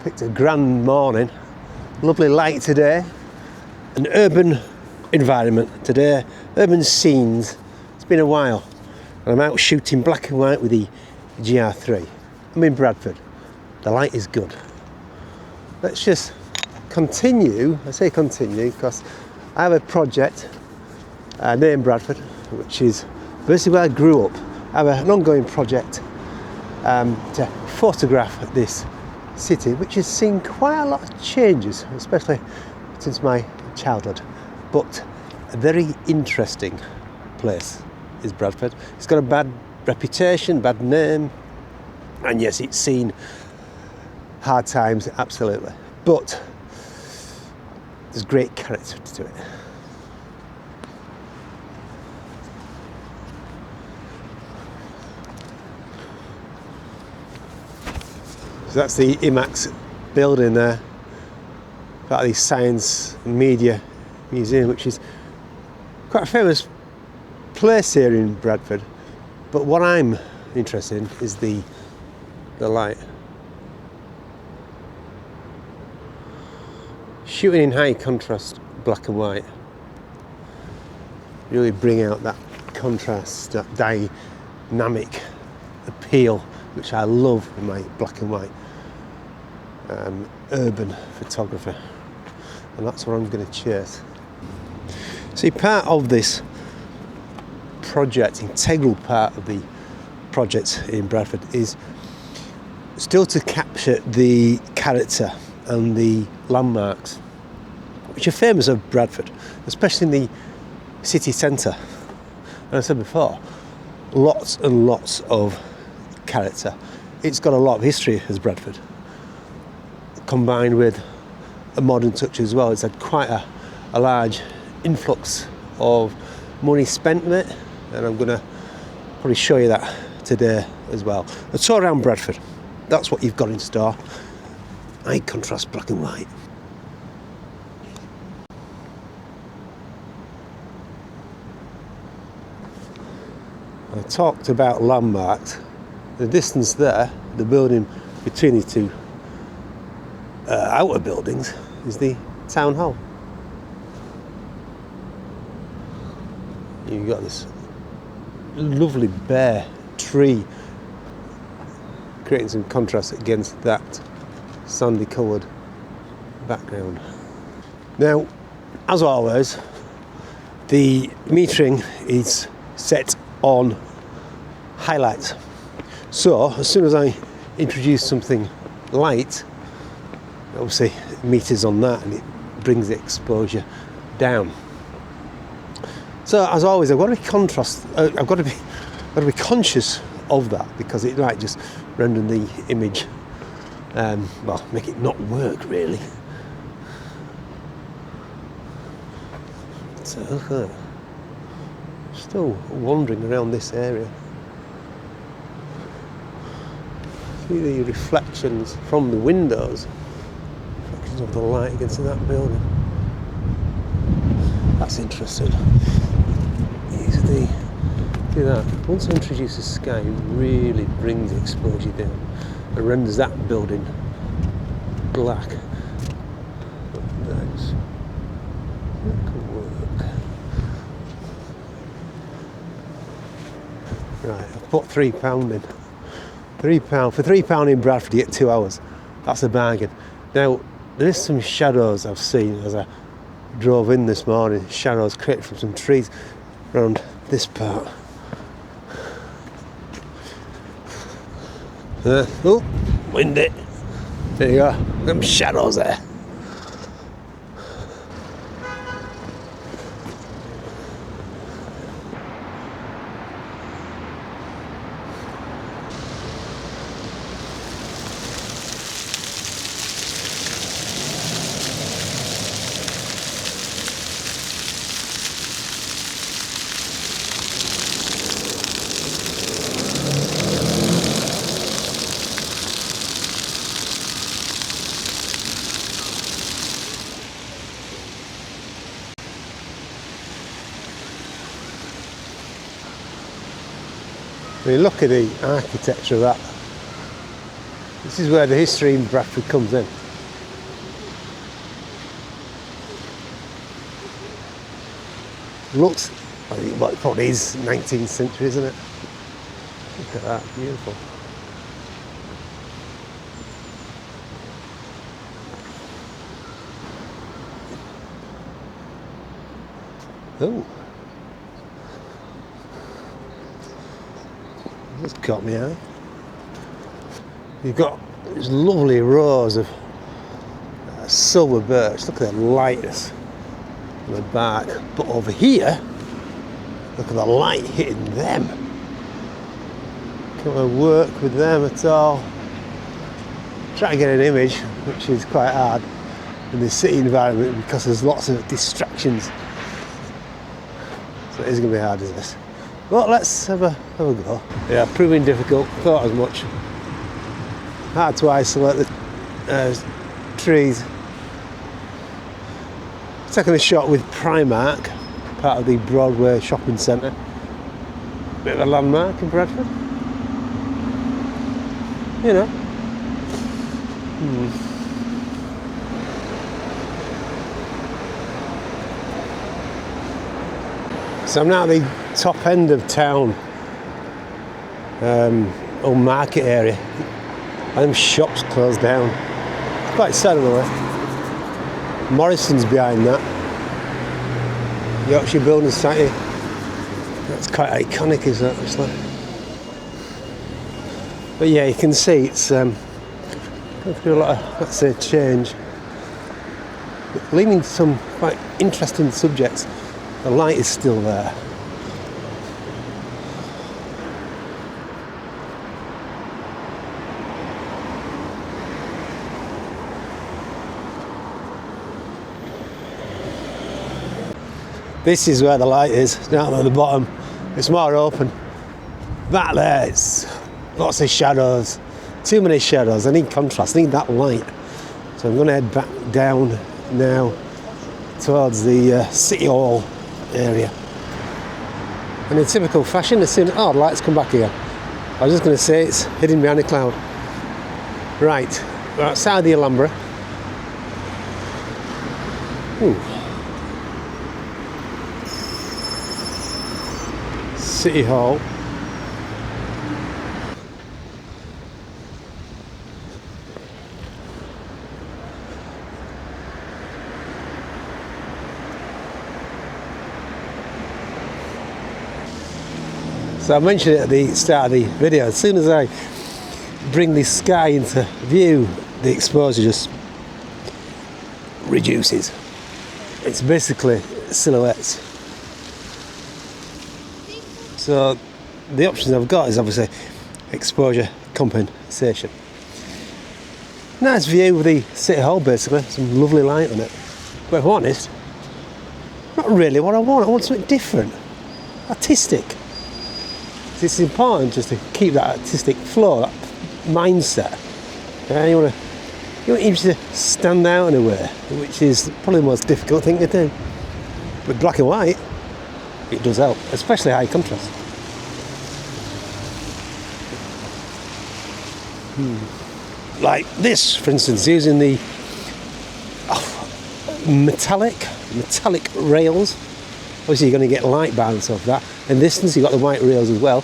Picked a grand morning, lovely light today, an urban environment today, urban scenes. It's been a while, and I'm out shooting black and white with the GR3. I'm in Bradford. The light is good. Let's just continue. I say continue because I have a project named Bradford, which is basically where I grew up. I have an ongoing project to photograph this city, which has seen quite a lot of changes, especially since my childhood. But a very interesting place is Bradford. It's got a bad reputation, bad name, and yes, it's seen hard times, absolutely. But there's great character to it. So that's the IMAX building there, part of the Science and Media Museum, which is quite a famous place here in Bradford. But what I'm interested in is the light. Shooting in high contrast black and white really bring out that contrast, that dynamic appeal, which I love in my black and white urban photography, and that's what I'm going to chase. See, part of this project, integral part of the project in Bradford, is still to capture the character and the landmarks which are famous of Bradford, especially in the city centre. And I said before, lots and lots of character. It's got a lot of history as Bradford, combined with a modern touch as well. It's had quite a large influx of money spent in it, and I'm going to probably show you that today as well. A tour around Bradford, that's what you've got in store. High contrast black and white. I talked about landmarks. The distance there, the building between the two outer buildings, is the town hall. You've got this lovely bare tree creating some contrast against that sandy coloured background. Now, as always, the metering is set on highlights. So as soon as I introduce something light, obviously meters on that, and it brings the exposure down. So as always, I've got to be I've got to be conscious of that, because it might just render the image, well, make it not work really. So look at that. Still wandering around this area. See the reflections from the windows, reflections of the light against that building. That's interesting. See that? Once I introduce the sky, it really brings the exposure down and renders that building black. Nice. That could work. Right, I've put £3 in. £3 for £3 in Bradford, you get 2 hours. That's a bargain. Now, there is some shadows I've seen as I drove in this morning. Shadows created from some trees around this part. Oh, windy. There you go. Them shadows there. I mean, look at the architecture of that This is where the history in Bradford comes in. Looks, I think, well, it probably is 19th century, isn't it? Look at that, beautiful. Oh, that's caught me eye. You've got these lovely rows of silver birch. Look at the lightness on the bark. But over here, look at the light hitting them. Can't work with them at all. Try to get an image, which is quite hard in this city environment because there's lots of distractions. So it is going to be hard, isn't it? Well, let's have a go. Yeah, proving difficult. Thought as much. Hard to isolate the trees. Taking a shot with Primark, part of the Broadway shopping centre. Bit of a landmark in Bradford. You know. So I'm now at the top end of town, old market area. And them shops closed down. It's quite sad in a way. Morrison's behind that. Yorkshire Building Society. That's quite iconic, is that, actually? But yeah, you can see it's going through a lot of, let's say, change. Leading to some quite interesting subjects. The light is still there. This is where the light is, down at the bottom. It's more open. Back there, it's lots of shadows. Too many shadows. I need contrast, I need that light. So I'm going to head back down now towards the City Hall area. And in typical fashion, as soon as the lights come back again. I was just going to say it's hidden behind a cloud. Right, we're outside the Alhambra. Ooh. City Hall. So I mentioned it at the start of the video, as soon as I bring the sky into view, the exposure just reduces. It's basically silhouettes. So the options I've got is obviously exposure compensation. Nice view of the City Hall, basically, some lovely light on it. But if I'm honest, not really what I want something different, artistic. It's important just to keep that artistic flow, that mindset. Yeah, you want to stand out in a way, which is probably the most difficult thing to do. But black and white, it does help, especially high contrast. Like this, for instance, using the metallic rails. Obviously, you're going to get light bounce off that. In distance, you've got the white rails as well.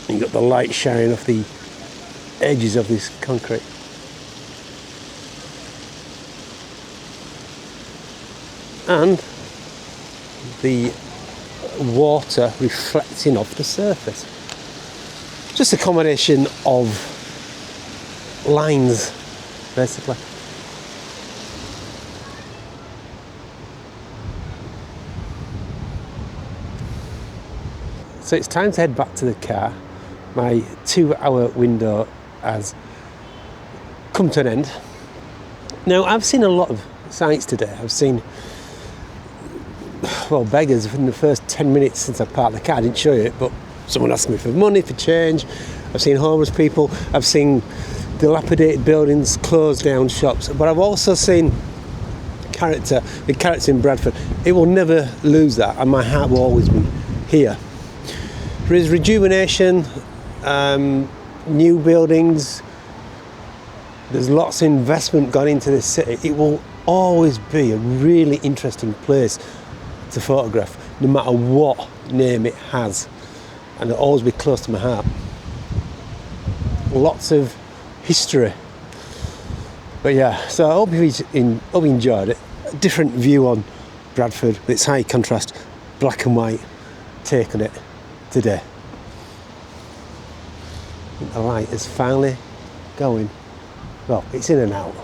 You've got the light shining off the edges of this concrete. And the water reflecting off the surface. Just a combination of lines, basically. So it's time to head back to the car. My 2-hour window has come to an end. Now, I've seen a lot of sights today. I've seen, well, beggars in the first 10 minutes since I parked the car. I didn't show you it, but someone asking me for money, for change. I've seen homeless people. I've seen dilapidated buildings, closed down shops. But I've also seen the character in Bradford. It will never lose that, and my heart will always be here. There is rejuvenation, new buildings. There's lots of investment gone into this city. It will always be a really interesting place to photograph, no matter what name it has, and it'll always be close to my heart. Lots of history. But yeah, so I hope you enjoyed it. A different view on Bradford with its high contrast, black and white take on it today. The light is finally going. Well, it's in and out.